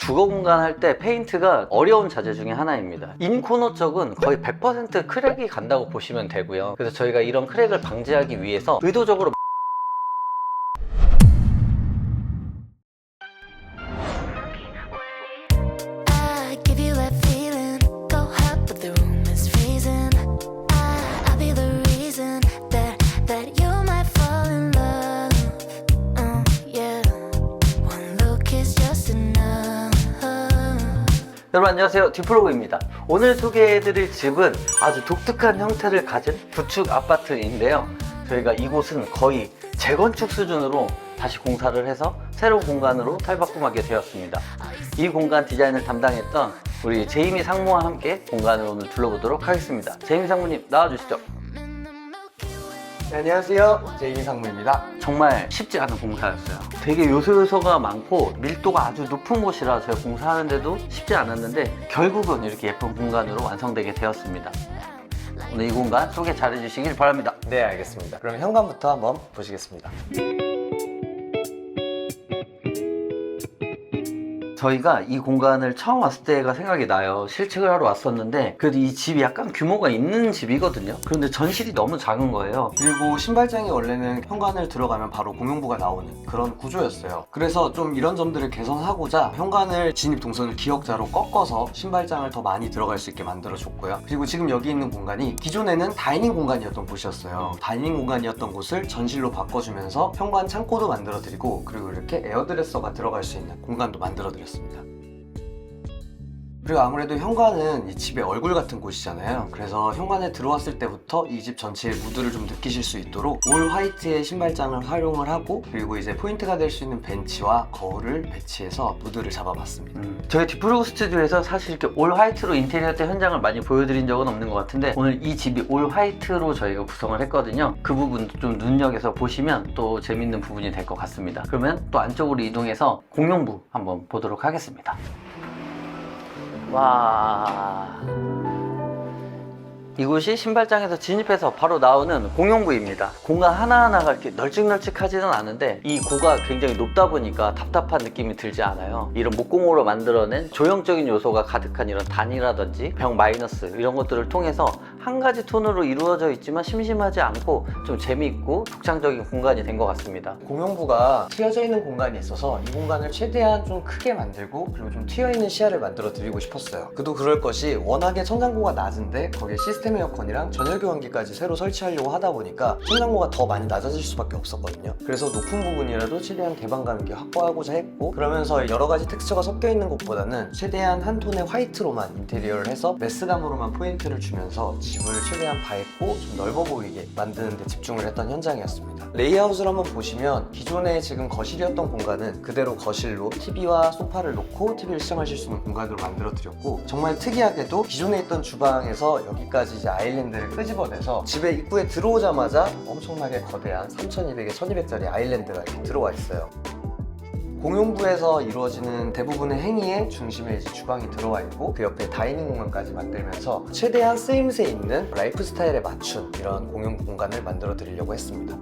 주거 공간 할 때 페인트가 어려운 자재 중에 하나입니다. 인코너 쪽은 거의 100% 크랙이 간다고 보시면 되고요. 그래서 저희가 이런 크랙을 방지하기 위해서 의도적으로 I give you that feeling. Go hot, but the room is freezing. I'll be the reason that you might fall in love. Yeah. One look is just enough. 여러분 안녕하세요, 디플로그입니다. 오늘 소개해드릴 집은 아주 독특한 형태를 가진 구축 아파트인데요. 저희가 이곳은 거의 재건축 수준으로 다시 공사를 해서 새로운 공간으로 탈바꿈하게 되었습니다. 이 공간 디자인을 담당했던 우리 제이미 상무와 함께 공간을 오늘 둘러보도록 하겠습니다. 제이미 상무님 나와주시죠. 네, 안녕하세요. 제이미 상무입니다. 정말 쉽지 않은 공사였어요. 되게 요소요소가 많고 밀도가 아주 높은 곳이라 제가 공사하는데도 쉽지 않았는데 결국은 이렇게 예쁜 공간으로 완성되게 되었습니다. 오늘 이 공간 소개 잘 해주시길 바랍니다. 네, 알겠습니다. 그럼 현관부터 한번 보시겠습니다. 저희가 이 공간을 처음 왔을 때가 생각이 나요. 실측을 하러 왔었는데 그래도 이 집이 약간 규모가 있는 집이거든요. 그런데 전실이 너무 작은 거예요. 그리고 신발장이 원래는 현관을 들어가면 바로 공용부가 나오는 그런 구조였어요. 그래서 좀 이런 점들을 개선하고자 현관을 진입 동선을 기역자로 꺾어서 신발장을 더 많이 들어갈 수 있게 만들어줬고요. 그리고 지금 여기 있는 공간이 기존에는 다이닝 공간이었던 곳이었어요. 다이닝 공간이었던 곳을 전실로 바꿔주면서 현관 창고도 만들어드리고 그리고 이렇게 에어드레서가 들어갈 수 있는 공간도 만들어드렸습니다. 그리고 아무래도 현관은 이 집의 얼굴 같은 곳이잖아요. 그래서 현관에 들어왔을 때부터 이 집 전체의 무드를 좀 느끼실 수 있도록 올 화이트의 신발장을 활용을 하고 그리고 이제 포인트가 될 수 있는 벤치와 거울을 배치해서 무드를 잡아봤습니다. 저희 디플로그 스튜디오에서 사실 이렇게 올 화이트로 인테리어 때 현장을 많이 보여드린 적은 없는 것 같은데 오늘 이 집이 올 화이트로 저희가 구성을 했거든요. 그 부분도 좀 눈여겨서 보시면 또 재밌는 부분이 될 것 같습니다. 그러면 또 안쪽으로 이동해서 공용부 한번 보도록 하겠습니다. 와, 이곳이 신발장에서 진입해서 바로 나오는 공용부입니다. 공간 하나하나가 이렇게 널찍널찍하지는 않은데 이 고가 굉장히 높다 보니까 답답한 느낌이 들지 않아요. 이런 목공으로 만들어낸 조형적인 요소가 가득한 이런 단이라든지 벽 마이너스 이런 것들을 통해서 한 가지 톤으로 이루어져 있지만 심심하지 않고 좀 재미있고 독창적인 공간이 된 것 같습니다. 공용부가 트여져 있는 공간이 있어서 이 공간을 최대한 좀 크게 만들고 그리고 좀 트여있는 시야를 만들어 드리고 싶었어요. 그도 그럴 것이 워낙에 천장고가 낮은데 거기에 시스템 에어컨이랑 전열 교환기까지 새로 설치하려고 하다 보니까 천장고가 더 많이 낮아질 수밖에 없었거든요. 그래서 높은 부분이라도 최대한 개방감 있게 확보하고자 했고 그러면서 여러 가지 텍스처가 섞여 있는 것보다는 최대한 한 톤의 화이트로만 인테리어를 해서 메스감으로만 포인트를 주면서 집을 최대한 밝고 좀 넓어 보이게 만드는 데 집중을 했던 현장이었습니다. 레이아웃을 한번 보시면 기존에 지금 거실이었던 공간은 그대로 거실로 TV와 소파를 놓고 TV를 시청하실 수 있는 공간으로 만들어 드렸고 정말 특이하게도 기존에 있던 주방에서 여기까지 이제 아일랜드를 끄집어내서 집에 입구에 들어오자마자 엄청나게 거대한 3200에 1200짜리 아일랜드가 이렇게 들어와 있어요. 공용부에서 이루어지는 대부분의 행위의 중심에 이제 주방이 들어와 있고 그 옆에 다이닝 공간까지 만들면서 최대한 쓰임새 있는 라이프 스타일에 맞춘 이런 공용 공간을 만들어 드리려고 했습니다.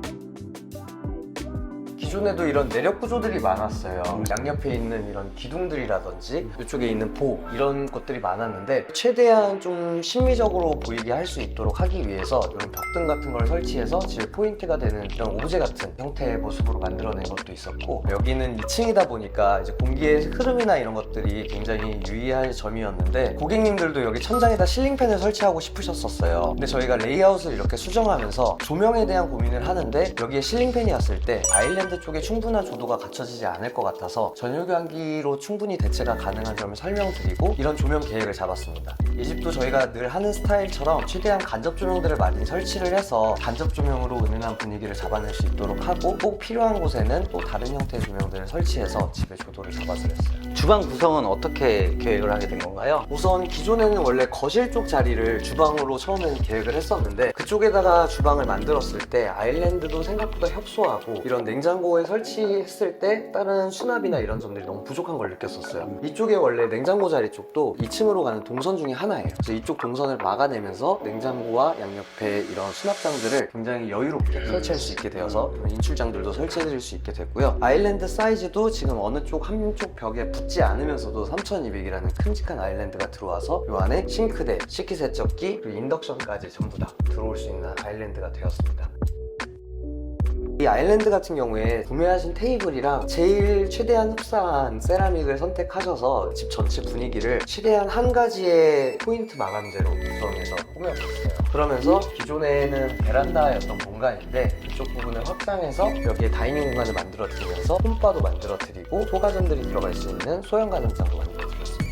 기존에도 이런 내력 구조들이 많았어요. 양옆에 있는 이런 기둥들이라든지 이쪽에 있는 보 이런 것들이 많았는데 최대한 좀 심미적으로 보이게 할 수 있도록 하기 위해서 이런 벽등 같은 걸 설치해서 집의 포인트가 되는 이런 오브제 같은 형태의 모습으로 만들어낸 것도 있었고 여기는 2층이다 보니까 이제 공기의 흐름이나 이런 것들이 굉장히 유의할 점이었는데 고객님들도 여기 천장에다 실링팬을 설치하고 싶으셨었어요. 근데 저희가 레이아웃을 이렇게 수정하면서 조명에 대한 고민을 하는데 여기에 실링팬이 왔을 때 아일랜드 쪽에 충분한 조도가 갖춰지지 않을 것 같아서 전열교환기로 충분히 대체가 가능한 점을 설명드리고 이런 조명 계획을 잡았습니다. 이 집도 저희가 늘 하는 스타일처럼 최대한 간접 조명들을 많이 설치를 해서 간접 조명으로 은은한 분위기를 잡아낼 수 있도록 하고 꼭 필요한 곳에는 또 다른 형태의 조명들을 설치해서 집의 조도를 잡아드렸어요. 주방 구성은 어떻게 계획을 하게 된 건가요? 우선 기존에는 원래 거실 쪽 자리를 주방으로 처음에는 계획을 했었는데 그쪽에다가 주방을 만들었을 때 아일랜드도 생각보다 협소하고 이런 냉장고 냉장고에 설치했을 때 다른 수납이나 이런 점들이 너무 부족한 걸 느꼈었어요. 이쪽에 원래 냉장고 자리 쪽도 2층으로 가는 동선 중에 하나예요. 그래서 이쪽 동선을 막아내면서 냉장고와 양옆에 이런 수납장들을 굉장히 여유롭게 설치할 수 있게 되어서 인출장들도 설치해드릴 수 있게 됐고요. 아일랜드 사이즈도 지금 어느 쪽 한쪽 벽에 붙지 않으면서도 3200이라는 큼직한 아일랜드가 들어와서 이 안에 싱크대, 식기세척기, 그리고 인덕션까지 전부 다 들어올 수 있는 아일랜드가 되었습니다. 이 아일랜드 같은 경우에 구매하신 테이블이랑 제일 최대한 흡사한 세라믹을 선택하셔서 집 전체 분위기를 최대한 한 가지의 포인트 마감재로 구성해서 꾸며줬어요. 그러면서 기존에는 베란다였던 공간인데 이쪽 부분을 확장해서 여기에 다이닝 공간을 만들어드리면서 홈바도 만들어드리고 소가전들이 들어갈 수 있는 소형 가정장도 만들어드렸습니다.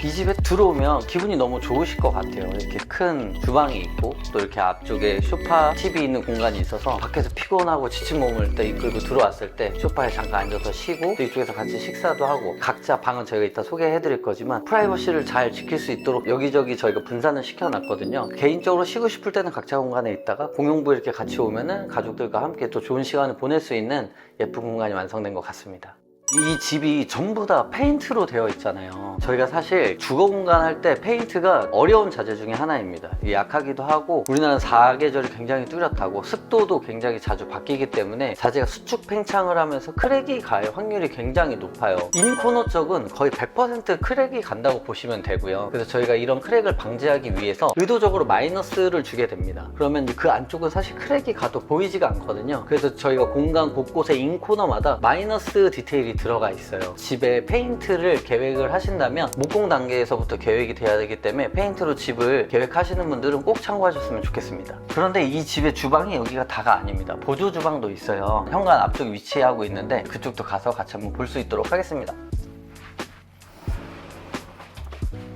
이 집에 들어오면 기분이 너무 좋으실 것 같아요. 이렇게 큰 주방이 있고 또 이렇게 앞쪽에 소파, TV 있는 공간이 있어서 밖에서 피곤하고 지친 몸을 또 이끌고 들어왔을 때 소파에 잠깐 앉아서 쉬고 또 이쪽에서 같이 식사도 하고 각자 방은 저희가 이따 소개해 드릴 거지만 프라이버시를 잘 지킬 수 있도록 여기저기 저희가 분산을 시켜놨거든요. 개인적으로 쉬고 싶을 때는 각자 공간에 있다가 공용부 이렇게 같이 오면은 가족들과 함께 또 좋은 시간을 보낼 수 있는 예쁜 공간이 완성된 것 같습니다. 이 집이 전부 다 페인트로 되어 있잖아요. 저희가 사실 주거 공간 할 때 페인트가 어려운 자재 중에 하나입니다. 이게 약하기도 하고 우리나라는 사계절이 굉장히 뚜렷하고 습도도 굉장히 자주 바뀌기 때문에 자재가 수축 팽창을 하면서 크랙이 갈 확률이 굉장히 높아요. 인코너 쪽은 거의 100% 크랙이 간다고 보시면 되고요. 그래서 저희가 이런 크랙을 방지하기 위해서 의도적으로 마이너스를 주게 됩니다. 그러면 그 안쪽은 사실 크랙이 가도 보이지가 않거든요. 그래서 저희가 공간 곳곳에 인코너마다 마이너스 디테일이 들어가 있어요. 집에 페인트를 계획을 하신다면 목공 단계에서부터 계획이 돼야 되기 때문에 페인트로 집을 계획하시는 분들은 꼭 참고하셨으면 좋겠습니다. 그런데 이 집의 주방이 여기가 다가 아닙니다. 보조 주방도 있어요. 현관 앞쪽에 위치하고 있는데 그쪽도 가서 같이 한번 볼 수 있도록 하겠습니다.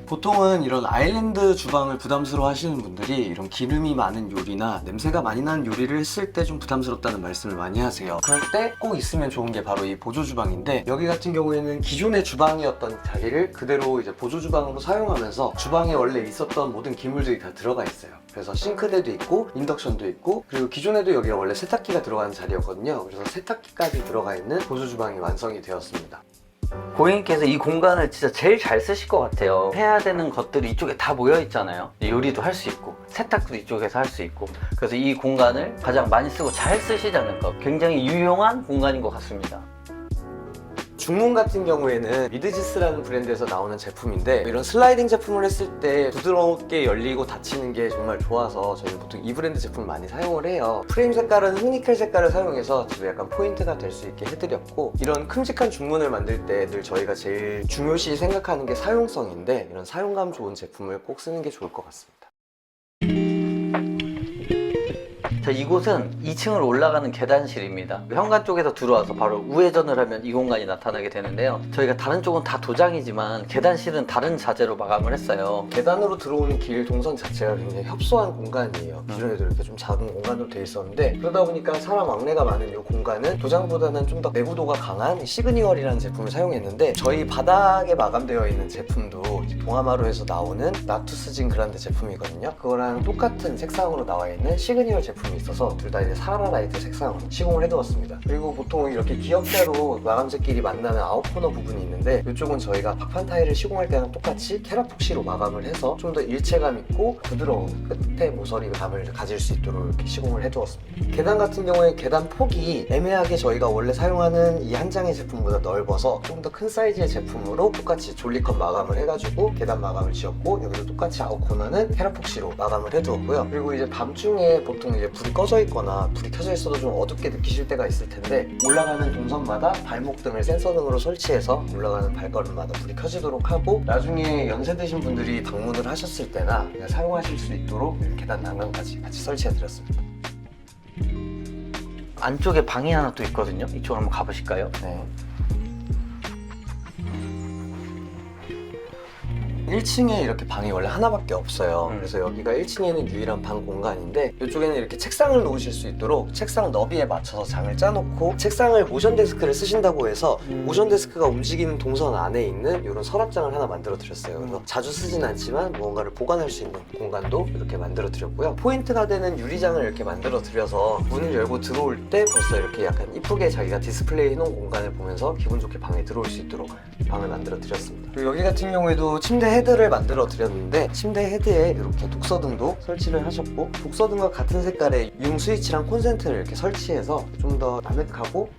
보통은 이런 아일랜드 주방을 부담스러워 하시는 분들이 이런 기름이 많은 요리나 냄새가 많이 나는 요리를 했을 때 좀 부담스럽다는 말씀을 많이 하세요. 그럴 때 꼭 있으면 좋은 게 바로 이 보조 주방인데 여기 같은 경우에는 기존의 주방이었던 자리를 그대로 이제 보조 주방으로 사용하면서 주방에 원래 있었던 모든 기물들이 다 들어가 있어요. 그래서 싱크대도 있고 인덕션도 있고 그리고 기존에도 여기가 원래 세탁기가 들어가는 자리였거든요. 그래서 세탁기까지 들어가 있는 보조 주방이 완성이 되었습니다. 고객님께서 이 공간을 진짜 제일 잘 쓰실 것 같아요. 해야 되는 것들이 이쪽에 다 모여 있잖아요. 요리도 할 수 있고 세탁도 이쪽에서 할 수 있고 그래서 이 공간을 가장 많이 쓰고 잘 쓰시지 않을까. 굉장히 유용한 공간인 것 같습니다. 중문 같은 경우에는 미드지스라는 브랜드에서 나오는 제품인데 이런 슬라이딩 제품을 했을 때 부드럽게 열리고 닫히는 게 정말 좋아서 저희는 보통 이 브랜드 제품을 많이 사용을 해요. 프레임 색깔은 흑니켈 색깔을 사용해서 집에 약간 포인트가 될 수 있게 해드렸고 이런 큼직한 중문을 만들 때 늘 저희가 제일 중요시 생각하는 게 사용성인데 이런 사용감 좋은 제품을 꼭 쓰는 게 좋을 것 같습니다. 자, 이곳은 2층으로 올라가는 계단실입니다. 현관 쪽에서 들어와서 바로 우회전을 하면 이 공간이 나타나게 되는데요. 저희가 다른 쪽은 다 도장이지만 계단실은 다른 자재로 마감을 했어요. 계단으로 들어오는 길 동선 자체가 굉장히 협소한 공간이에요. 기존에도 이렇게 좀 작은 공간으로 되어 있었는데 그러다 보니까 사람 왕래가 많은 이 공간은 도장보다는 좀 더 내구도가 강한 시그니얼이라는 제품을 사용했는데 저희 바닥에 마감되어 있는 제품도 동아마루에서 나오는 나투스진 그란데 제품이거든요. 그거랑 똑같은 색상으로 나와 있는 시그니얼 제품이 있어서 둘 다 이제 사라 라이트 색상으로 시공을 해두었습니다. 그리고 보통 이렇게 기역자로 마감재끼리 만나는 아웃코너 부분이 있는데 이쪽은 저희가 박판 타일을 시공할 때랑 똑같이 캐라폭시로 마감을 해서 좀 더 일체감 있고 부드러운 끝에 모서리감을 가질 수 있도록 이렇게 시공을 해두었습니다. 계단 같은 경우에 계단 폭이 애매하게 저희가 원래 사용하는 이 한 장의 제품보다 넓어서 좀 더 큰 사이즈의 제품으로 똑같이 졸리컷 마감을 해가지고 계단 마감을 지었고 여기도 똑같이 아웃코너는 캐라폭시로 마감을 해두었고요. 그리고 이제 밤중에 보통 이제 불이 꺼져 있거나 불이 켜져 있어도 좀 어둡게 느끼실 때가 있을 텐데 올라가는 동선마다 발목등을 센서등으로 설치해서 올라가는 발걸음마다 불이 켜지도록 하고 나중에 연세 드신 분들이 방문을 하셨을 때나 그냥 사용하실 수 있도록 계단 난간까지 같이 설치해드렸습니다. 안쪽에 방이 하나 또 있거든요. 이쪽으로 한번 가보실까요? 네. 1층에 이렇게 방이 원래 하나밖에 없어요. 그래서 여기가 1층에는 유일한 방 공간인데 이쪽에는 이렇게 책상을 놓으실 수 있도록 책상 너비에 맞춰서 장을 짜놓고 책상을 모션 데스크를 쓰신다고 해서 모션 데스크가 움직이는 동선 안에 있는 이런 서랍장을 하나 만들어 드렸어요. 그래서 자주 쓰진 않지만 무언가를 보관할 수 있는 공간도 이렇게 만들어 드렸고요. 포인트가 되는 유리장을 이렇게 만들어 드려서 문을 열고 들어올 때 벌써 이렇게 약간 이쁘게 자기가 디스플레이 해놓은 공간을 보면서 기분 좋게 방에 들어올 수 있도록 방을 만들어 드렸습니다. 그리고 여기 같은 경우에도 침대 헤드를 만들어 드렸는데 침대 헤드에 이렇게 독서등도 설치를 하셨고 독서등과 같은 색깔의 융 스위치랑 콘센트를 이렇게 설치해서 좀 더 아늑하고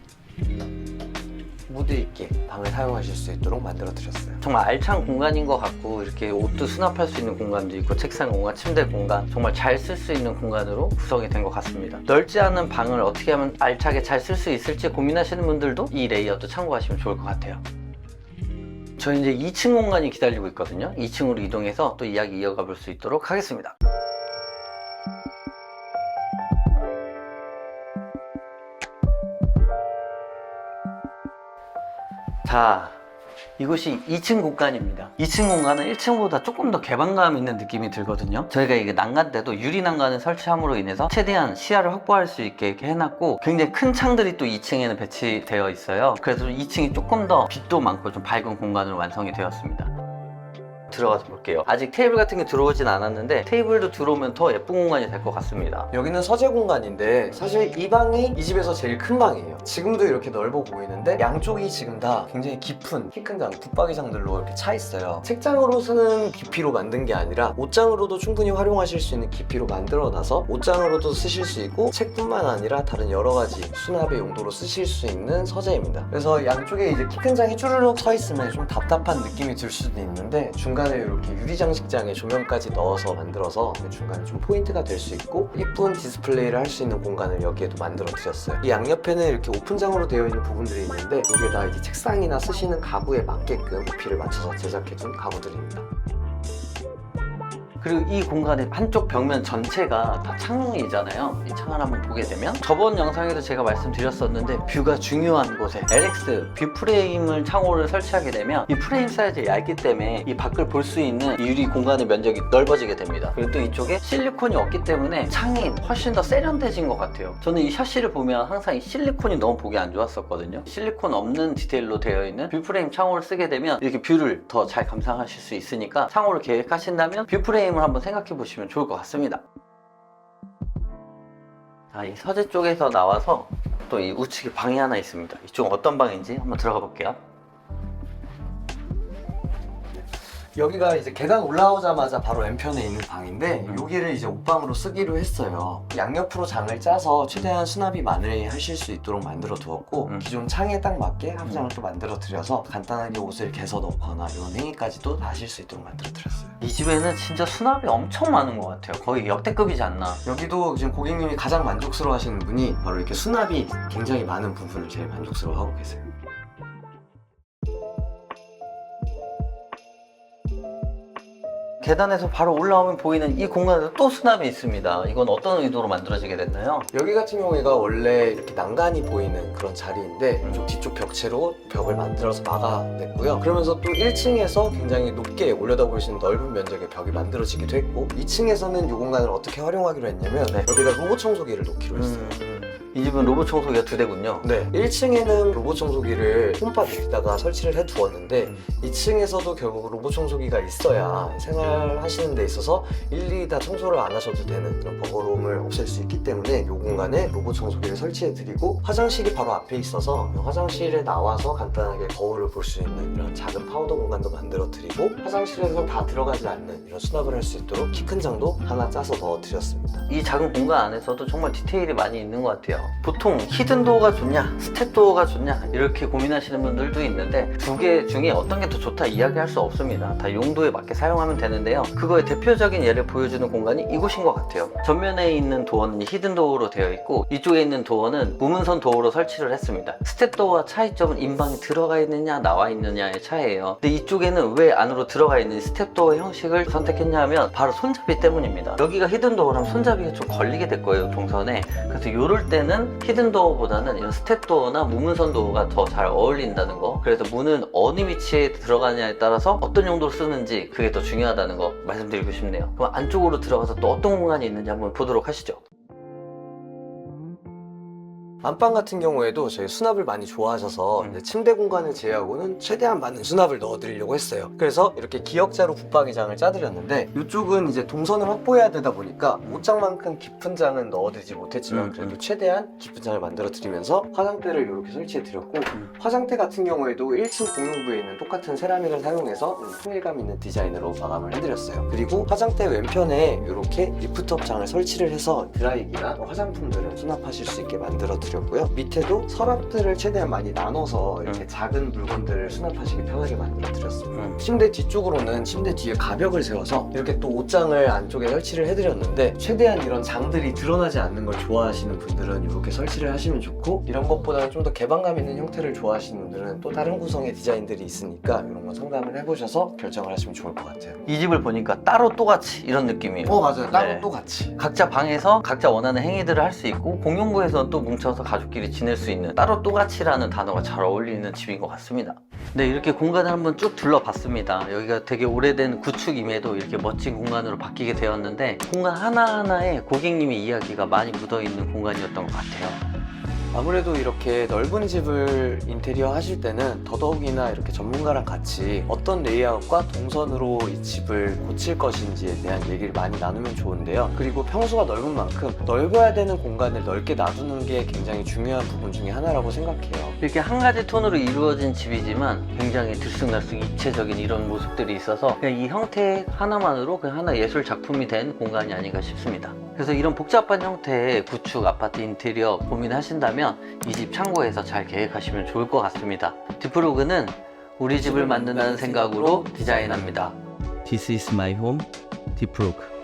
무드 있게 방을 사용하실 수 있도록 만들어 드렸어요. 정말 알찬 공간인 것 같고 이렇게 옷도 수납할 수 있는 공간도 있고 책상 공간, 침대 공간 정말 잘 쓸 수 있는 공간으로 구성이 된 것 같습니다. 넓지 않은 방을 어떻게 하면 알차게 잘 쓸 수 있을지 고민하시는 분들도 이 레이아웃도 참고하시면 좋을 것 같아요. 저희 이제 2층 공간이 기다리고 있거든요. 2층으로 이동해서 또 이야기 이어가 볼 수 있도록 하겠습니다. 자, 이곳이 2층 공간입니다. 2층 공간은 1층보다 조금 더 개방감 있는 느낌이 들거든요. 저희가 이게 난간 때도 유리 난간을 설치함으로 인해서 최대한 시야를 확보할 수 있게 이렇게 해놨고 굉장히 큰 창들이 또 2층에는 배치되어 있어요. 그래서 2층이 조금 더 빛도 많고 좀 밝은 공간으로 완성이 되었습니다. 들어가서 볼게요. 아직 테이블 같은 게 들어오진 않았는데 테이블도 들어오면 더 예쁜 공간이 될 것 같습니다. 여기는 서재 공간인데 사실 이 방이 이 집에서 제일 큰 방이에요. 지금도 이렇게 넓어 보이는데 양쪽이 지금 다 굉장히 깊은 키 큰 장, 붙박이장들로 이렇게 차 있어요. 책장으로 쓰는 깊이로 만든 게 아니라 옷장으로도 충분히 활용하실 수 있는 깊이로 만들어놔서 옷장으로도 쓰실 수 있고 책뿐만 아니라 다른 여러 가지 수납의 용도로 쓰실 수 있는 서재입니다. 그래서 양쪽에 이제 키 큰 장이 쭈르륵 서 있으면 좀 답답한 느낌이 들 수도 있는데 중간에 이렇게 유리 장식장에 조명까지 넣어서 만들어서 중간에 좀 포인트가 될 수 있고 예쁜 디스플레이를 할 수 있는 공간을 여기에도 만들어 드렸어요. 이 양옆에는 이렇게 오픈장으로 되어 있는 부분들이 있는데 이게 다 이제 책상이나 쓰시는 가구에 맞게끔 높이를 맞춰서 제작해준 가구들입니다. 그리고 이 공간의 한쪽 벽면 전체가 다 창문이잖아요. 이 창을 한번 보게 되면 저번 영상에도 제가 말씀드렸었는데 뷰가 중요한 곳에 LX 뷰 프레임을 창호를 설치하게 되면 이 프레임 사이즈가 얇기 때문에 이 밖을 볼 수 있는 이 유리 공간의 면적이 넓어지게 됩니다. 그리고 또 이쪽에 실리콘이 없기 때문에 창이 훨씬 더 세련돼진 것 같아요. 저는 이 샤시를 보면 항상 이 실리콘이 너무 보기 안 좋았었거든요. 실리콘 없는 디테일로 되어 있는 뷰 프레임 창호를 쓰게 되면 이렇게 뷰를 더 잘 감상하실 수 있으니까 창호를 계획하신다면 뷰 프레임 한번 생각해 보시면 좋을 것 같습니다. 이 서재 쪽에서 나와서 또 이 우측에 방이 하나 있습니다. 이쪽은 어떤 방인지 한번 들어가 볼게요. 여기가 이제 계단 올라오자마자 바로 왼편에 있는 방인데 여기를 이제 옷방으로 쓰기로 했어요. 양옆으로 장을 짜서 최대한 수납이 많이 하실 수 있도록 만들어 두었고 기존 창에 딱 맞게 합장을 또 만들어 드려서 간단하게 옷을 개서 넣거나 이런 행위까지도 다 하실 수 있도록 만들어 드렸어요. 이 집에는 진짜 수납이 엄청 많은 것 같아요. 거의 역대급이지 않나. 여기도 지금 고객님이 가장 만족스러워 하시는 분이 바로 이렇게 수납이 굉장히 많은 부분을 제일 만족스러워 하고 계세요. 계단에서 바로 올라오면 보이는 이 공간에도 또 수납이 있습니다. 이건 어떤 의도로 만들어지게 됐나요? 여기 같은 경우가 원래 이렇게 난간이 보이는 그런 자리인데 이쪽 뒤쪽 벽체로 벽을 만들어서 막아냈고요. 그러면서 또 1층에서 굉장히 높게 올려다볼 수 있는 넓은 면적의 벽이 만들어지기도 했고 2층에서는 이 공간을 어떻게 활용하기로 했냐면 여기다 로봇 청소기를 놓기로 했어요. 이 집은 로봇 청소기가 2대군요. 네, 1층에는 로봇 청소기를 홈바 밑에다가 설치를 해두었는데 2층에서도 결국 로봇 청소기가 있어야 생활하시는 데 있어서 일일이 다 청소를 안 하셔도 되는 그런 번거로움을 없앨 수 있기 때문에 이 공간에 로봇 청소기를 설치해드리고 화장실이 바로 앞에 있어서 화장실에 나와서 간단하게 거울을 볼 수 있는 이런 작은 파우더 공간도 만들어드리고 화장실에서 다 들어가지 않는 이런 수납을 할 수 있도록 키 큰 장도 하나 짜서 넣어드렸습니다. 이 작은 공간 안에서도 정말 디테일이 많이 있는 것 같아요. 보통 히든도어가 좋냐 스텝도어가 좋냐 이렇게 고민하시는 분들도 있는데 두 개 중에 어떤 게 더 좋다 이야기할 수 없습니다. 다 용도에 맞게 사용하면 되는데요. 그거의 대표적인 예를 보여주는 공간이 이곳인 것 같아요. 전면에 있는 도어는 히든도어로 되어 있고 이쪽에 있는 도어는 우문선 도어로 설치를 했습니다. 스텝도어와 차이점은 인방이 들어가 있느냐 나와 있느냐의 차이예요. 근데 이쪽에는 왜 안으로 들어가 있는 스텝도어 형식을 선택했냐 하면 바로 손잡이 때문입니다. 여기가 히든도어라면 손잡이가 좀 걸리게 될 거예요, 동선에. 그래서 이럴 때는 문에는 히든도어보다는 이런 스텝도어나 무문선 도어가 더 잘 어울린다는 거. 그래서 문은 어느 위치에 들어가냐에 따라서 어떤 용도로 쓰는지 그게 더 중요하다는 거 말씀드리고 싶네요. 그럼 안쪽으로 들어가서 또 어떤 공간이 있는지 한번 보도록 하시죠. 안방 같은 경우에도 저희 수납을 많이 좋아하셔서 이제 침대 공간을 제외하고는 최대한 많은 수납을 넣어드리려고 했어요. 그래서 이렇게 기역자로 붙박이장을 짜드렸는데 이쪽은 이제 동선을 확보해야 되다 보니까 옷장만큼 깊은 장은 넣어드리지 못했지만 그래도 최대한 깊은 장을 만들어드리면서 화장대를 이렇게 설치해드렸고 화장대 같은 경우에도 1층 공용부에 있는 똑같은 세라믹을 사용해서 통일감 있는 디자인으로 마감을 해드렸어요. 그리고 화장대 왼편에 이렇게 리프트업 장을 설치를 해서 드라이기나 화장품들을 수납하실 수 있게 만들어드렸고요. 밑에도 서랍들을 최대한 많이 나눠서 이렇게 작은 물건들을 수납하시기 편하게 만들어드렸습니다. 침대 뒤쪽으로는 침대 뒤에 가벽을 세워서 이렇게 또 옷장을 안쪽에 설치를 해드렸는데 최대한 이런 장들이 드러나지 않는 걸 좋아하시는 분들은 이렇게 설치를 하시면 좋고 이런 것보다는 좀 더 개방감 있는 형태를 좋아하시는 분들은 또 다른 구성의 디자인들이 있으니까 이런 거 상담을 해보셔서 결정을 하시면 좋을 것 같아요. 이 집을 보니까 따로 또같이 이런 느낌이에요. 맞아요. 따로 네. 또 같이. 각자 방에서 각자 원하는 행위들을 할 수 있고 공용부에서는 또 뭉쳐서 가족끼리 지낼 수 있는 따로 또같이라는 단어가 잘 어울리는 집인 것 같습니다. 네, 이렇게 공간을 한번 쭉 둘러봤습니다. 여기가 되게 오래된 구축임에도 이렇게 멋진 공간으로 바뀌게 되었는데 공간 하나하나에 고객님의 이야기가 많이 묻어있는 공간이었던 것 같아요. 아무래도 이렇게 넓은 집을 인테리어 하실 때는 더더욱이나 이렇게 전문가랑 같이 어떤 레이아웃과 동선으로 이 집을 고칠 것인지에 대한 얘기를 많이 나누면 좋은데요. 그리고 평수가 넓은 만큼 넓어야 되는 공간을 넓게 놔두는 게 굉장히 중요한 부분 중에 하나라고 생각해요. 이렇게 한 가지 톤으로 이루어진 집이지만 굉장히 들쑥날쑥 입체적인 이런 모습들이 있어서 그냥 이 형태 하나만으로 그냥 하나 예술 작품이 된 공간이 아닌가 싶습니다. 그래서 이런 복잡한 형태의 구축 아파트 인테리어 고민하신다면 이 집 참고해서 잘 계획하시면 좋을 것 같습니다. 디프로그는 우리 집을 만든다는 생각으로 디자인합니다. This is my home, 디프로그.